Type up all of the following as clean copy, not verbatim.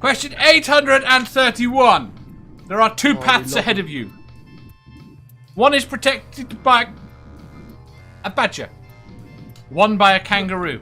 Question 831. There are two paths ahead of you. One is protected by a badger. One by a kangaroo.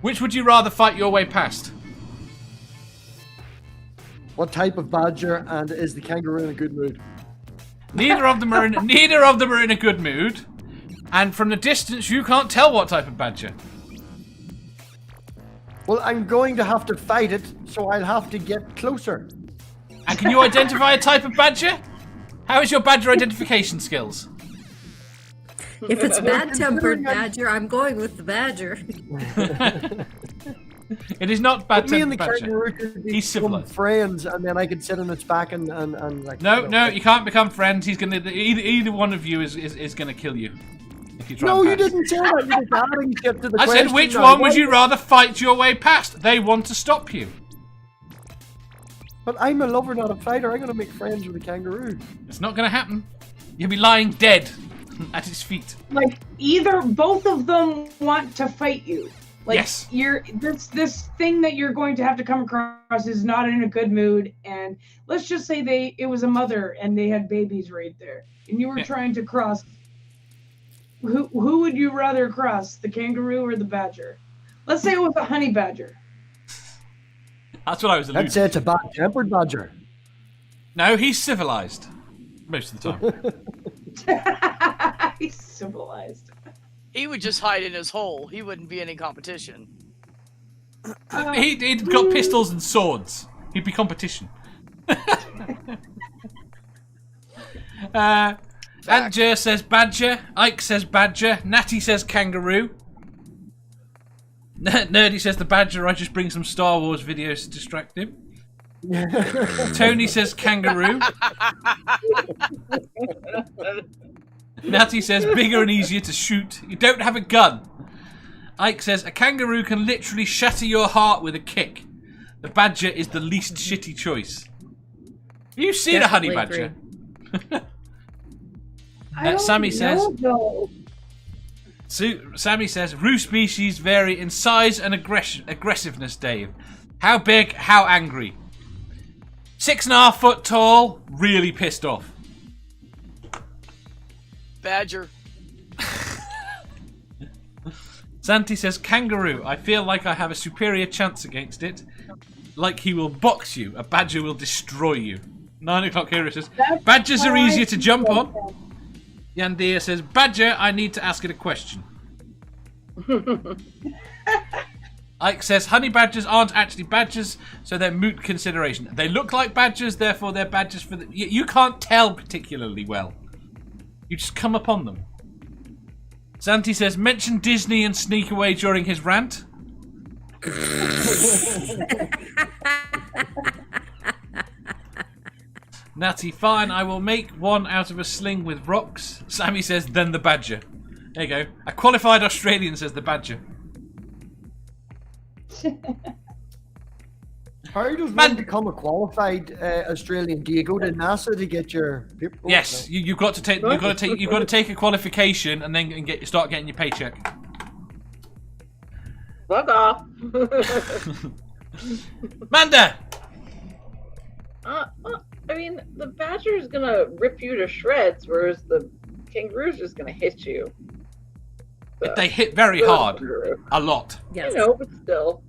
Which would you rather fight your way past? What type of badger, and is the kangaroo in a good mood? Neither of them are in a good mood. And from the distance, you can't tell what type of badger. Well, I'm going to have to fight it, so I'll have to get closer. And can you identify a type of badger? How is your badger identification skills? If it's bad-tempered badger, I'm going with the badger. It is not bad Me and the badger. kangaroo could He's become civilized. friends, and then I could sit on its back and like. No, you can't become friends. He's gonna. Either one of you is gonna kill you. If you try. No, and you pass. didn't say that. You were adding shit to the I question. said, which now. one would you rather fight your way past? They want to stop you. But I'm a lover, not a fighter. I'm gonna make friends with a kangaroo. It's not gonna happen. You'll be lying dead at his feet. Like both of them want to fight you. Like, yes. This thing that you're going to have to come across is not in a good mood, and let's just say it was a mother and they had babies right there, and you were trying to cross. Who would you rather cross, the kangaroo or the badger? Let's say it was a honey badger. That's what I was alluding. Let's say it's a bad-tempered badger. No, he's civilized most of the time. He's civilized. He would just hide in his hole. He wouldn't be any competition. He'd got pistols and swords. He'd be competition. Andrew says badger. Ike says badger. Natty says kangaroo. Nerdy says the badger. I just bring some Star Wars videos to distract him. Tony says kangaroo. Natty says bigger and easier to shoot. You don't have a gun. Ike says a kangaroo can literally shatter your heart with a kick. The badger is the least shitty choice. Have you seen a honey badger? Sammy says. Sammy says roo species vary in size and aggressiveness. Dave, how big? How angry? 6.5 foot tall. Really pissed off. Badger. Santi says kangaroo. I feel like I have a superior chance against it. Like he will box you. A badger will destroy you. 9 o'clock hero says badgers are easier to jump on. Yandia says badger. I need to ask it a question. Ike says honey badgers aren't actually badgers, so they're moot consideration. They look like badgers, therefore they're badgers for the. You can't tell particularly well. You just come upon them. Santi says, mention Disney and sneak away during his rant. Natty, fine, I will make one out of a sling with rocks. Sammy says, then the badger. There you go. A qualified Australian says the badger. How does one become a qualified Australian? Do you go to NASA to get your paperwork? Yes, you've got to take a qualification and then start getting your paycheck. Fuck off. Manda. I mean, the badger is gonna rip you to shreds, whereas the kangaroo's just gonna hit you. So, They hit very hard, a lot. Yes. I know, but still.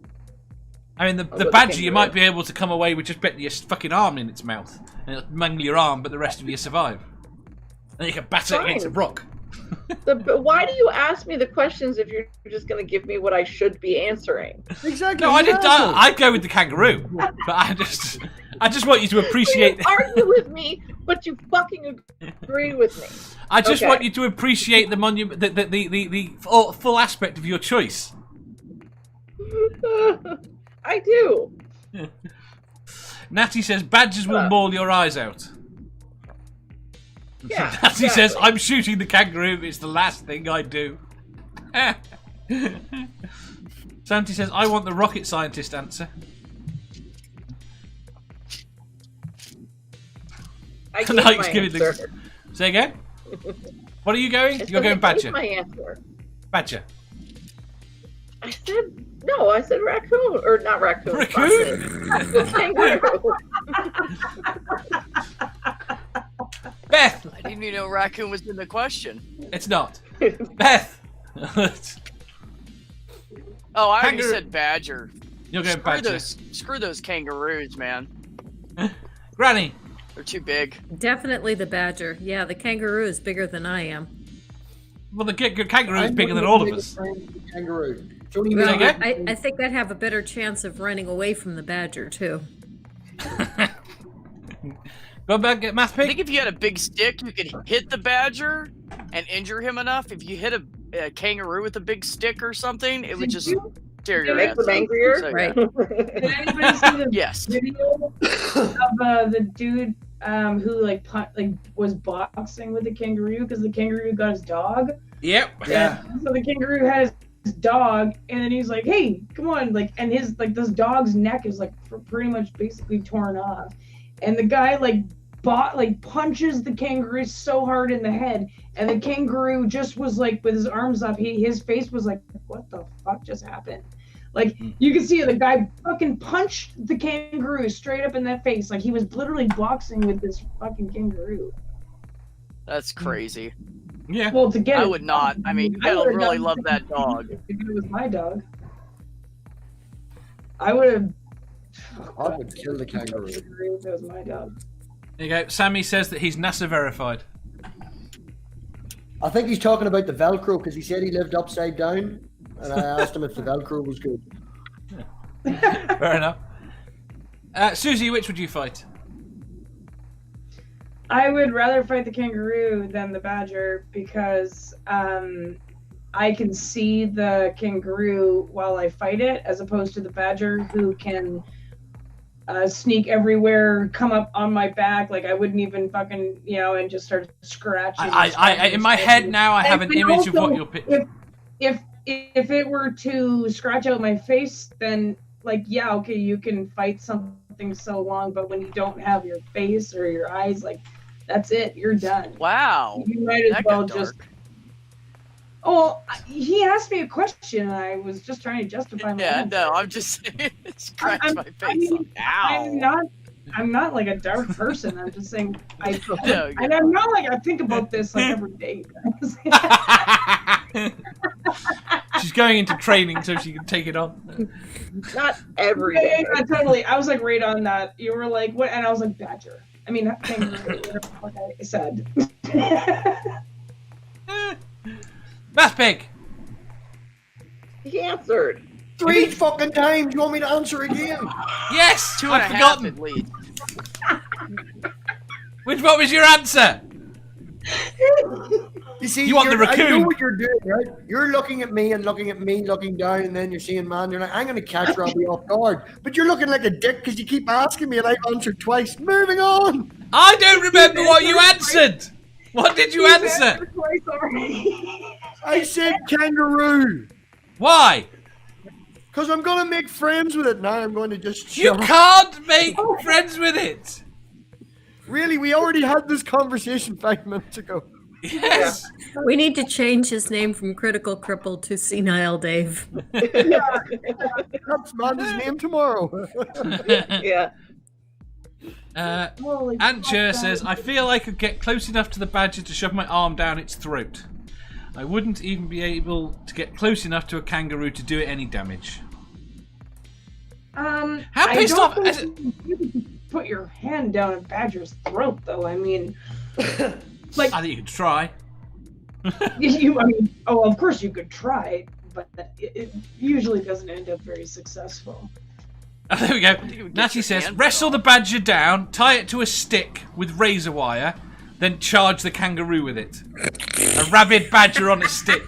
I mean, the badger, you might be able to come away with just betting your fucking arm in its mouth. And it'll mangle your arm, but the rest of you survive. And you can batter it against a rock. But why do you ask me the questions if you're just going to give me what I should be answering? Exactly. No, I'd go with the kangaroo. But I just want you to appreciate... You argue with me, but you fucking agree with me. I just want you to appreciate the full aspect of your choice. I do. Natty says badgers will maul your eyes out. Yeah. Natty says I'm shooting the kangaroo. It's the last thing I do. Santi says I want the rocket scientist answer. I gave No, my just give it answer. Say again. What are you going? I said You're going I gave badger. my answer. Badger. I said No, I said raccoon or not raccoon. Raccoon? Kangaroo. Beth! I didn't even know raccoon was in the question. It's not. Beth! Oh, I already Kangaroo. said badger. You're going badger. Screw those kangaroos, man. Granny! They're too big. Definitely the badger. Yeah, the kangaroo is bigger than I am. Well, the kangaroo is I'm bigger than looking all at of the us. Kangaroo. It's only Well, me. again? I think I'd have a better chance of running away from the badger, too. Go back, get Math I think Pig. if you had a big stick, you could hit the badger and injure him enough. If you hit a kangaroo with a big stick or something, it would just tear your Make ass them up. angrier? So, yeah. Right. Did anybody see the Yes. video of the dude who like was boxing with the kangaroo because the kangaroo got his dog? Yep. Yeah. So the kangaroo had his dog, and then he's like, "Hey, come on!" Like, and his this dog's neck is like pretty much basically torn off, and the guy punches the kangaroo so hard in the head, and the kangaroo just was like with his arms up. His face was like, "What the fuck just happened?" Like you can see the guy fucking punched the kangaroo straight up in that face, like he was literally boxing with this fucking kangaroo. That's crazy. Yeah. Well, to get I it- would not. I mean, you I gotta would've really done love the that same dog. If it was my dog, I would have. I would kill the kangaroo. If it was my dog. There you go. Sammy says that he's NASA verified. I think he's talking about the Velcro because he said he lived upside down, and I asked him if the Velcro was good. Fair enough. Suzy, which would you fight? I would rather fight the kangaroo than the badger because I can see the kangaroo while I fight it, as opposed to the badger who can sneak everywhere, come up on my back. Like I wouldn't even fucking, and just start scratching. I in my head now, I have an And image of also, what you're picturing. If it were to scratch out my face, then like yeah, okay, you can fight something so long, but when you don't have your face or your eyes, like that's it, you're done. Wow. You might as That well got just. dark. Oh, he asked me a question, and I was just trying to justify my. Yeah, answer. no, I'm just saying. Scratch I'm- my I face. mean, Ow. I'm not like a dark person. I'm just saying No, and I'm not like I think about this like every day. She's going into training so she can take it on. Not every Yeah, day. yeah, totally. I was like right on that. You were like what? And I was like badger. I mean kangaroo. Whatever the fuck I said. Math Pig. He answered. 3 fucking times. You want me to answer again? Yes, Two and a I've half forgotten. at least. What was your answer? You see, You want the I know raccoon? what you're doing, right? You're looking at me and looking at me, looking down, and then you're seeing man. You're like, I'm going to catch her. I'll be off guard. But you're looking like a dick because you keep asking me, and I've answered twice. Moving on. I don't remember what you answered. What did you answer? I said kangaroo Why? because I'm going to make friends with it. Now I'm going to just You shut up. can't make friends with it. Really, we already had this conversation 5 minutes ago. Yes. We need to change his name from Critical Cripple to Senile Dave. That's Amanda's name tomorrow. Yeah. Antjer says, I feel I could get close enough to the badger to shove my arm down its throat. I wouldn't even be able to get close enough to a kangaroo to do it any damage. How I pissed don't off? think you can put your hand down a badger's throat, though. I mean, like I think you could try. of course you could try, but it usually doesn't end up very successful. Oh, there we go. you would get Natty your says, hand wrestle off. the badger down, tie it to a stick with razor wire, then charge the kangaroo with it. A rabid badger on a stick.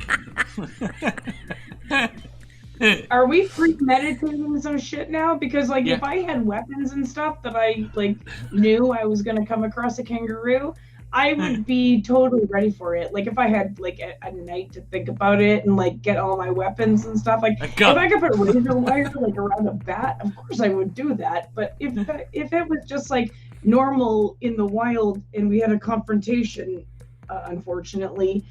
Are we premeditating some shit now? Because like Yeah. if I had weapons and stuff that I like knew I was gonna come across a kangaroo, I would be totally ready for it. Like if I had like a night to think about it and like get all my weapons and stuff. Like A if gun. I could put razor wire like around a bat, of course I would do that. But if it was just like normal in the wild and we had a confrontation, unfortunately,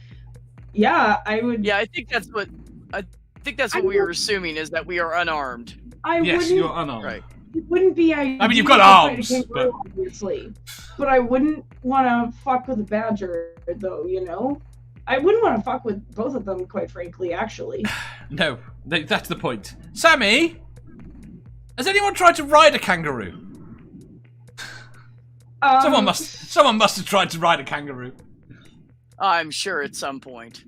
yeah, I would. Yeah, I think that's what I think that's what we were assuming, is that we are unarmed. Yes, you're unarmed. Right. It wouldn't be ideal. I mean, you've got to fight a arms, kangaroo, obviously. But I wouldn't want to fuck with a badger, though, you know? I wouldn't want to fuck with both of them, quite frankly, actually. No, that's the point. Sammy, has anyone tried to ride a kangaroo? Someone must have tried to ride a kangaroo. I'm sure at some point.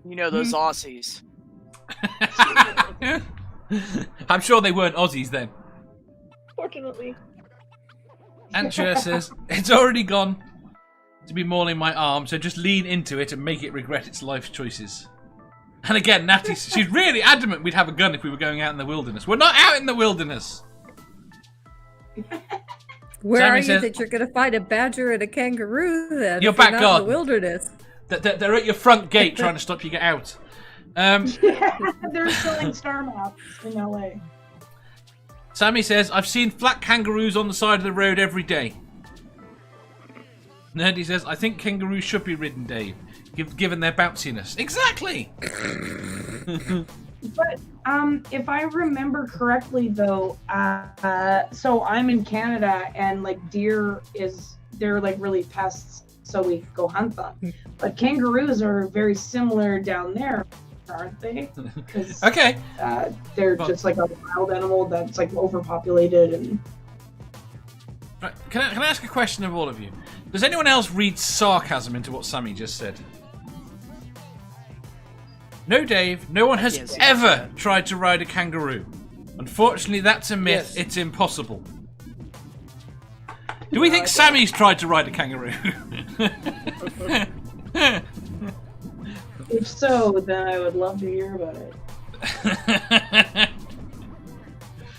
You know those Aussies. I'm sure they weren't Aussies then. Fortunately. Antria says, it's already gone to be mauling my arm, so just lean into it and make it regret its life choices. And again, Natty, she's really adamant we'd have a gun if we were going out in the wilderness. We're not out in the wilderness. Where Sammy are you says- that you're going to find a badger and a kangaroo then? Your if you're back not garden. in the wilderness. They're at your front gate trying to stop you get out. They're selling star maps in LA. Sammy says, I've seen flat kangaroos on the side of the road every day. Nerdy says, I think kangaroos should be ridden, Dave, given their bounciness. Exactly! But if I remember correctly, though, so I'm in Canada, and like they're like really pests, so we go hunt them. But kangaroos are very similar down there, aren't they? 'Cause, Okay. they're just like a wild animal that's like overpopulated and. Right. Can I ask a question of all of you? Does anyone else read sarcasm into what Sammy just said? No, Dave. No one has Yes. ever tried to ride a kangaroo. Unfortunately, that's a myth. Yes. It's impossible. Do we think Sammy's tried to ride a kangaroo? If so, then I would love to hear about it.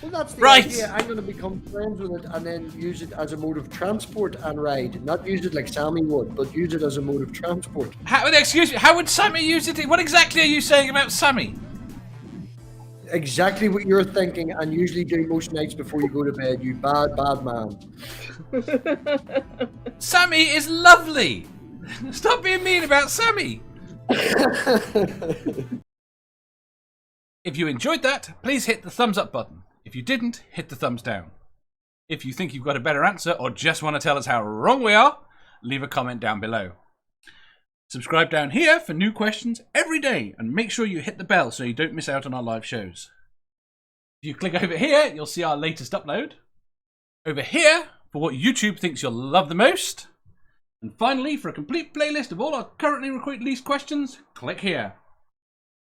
Well, that's the Right. idea. I'm going to become friends with it and then use it as a mode of transport and ride. Not use it like Sammy would, but use it as a mode of transport. Excuse me. How would Sammy use it? What exactly are you saying about Sammy? Exactly what you're thinking, and usually do most nights before you go to bed, you bad, bad man. Sammy is lovely. Stop being mean about Sammy. If you enjoyed that, please hit the thumbs up button. If you didn't, hit the thumbs down. If you think you've got a better answer or just want to tell us how wrong we are, leave a comment down below. Subscribe down here for new questions every day, and make sure you hit the bell so you don't miss out on our live shows. If you click over here, you'll see our latest upload. Over here, for what YouTube thinks you'll love the most. And finally, for a complete playlist of all our currently released questions, click here.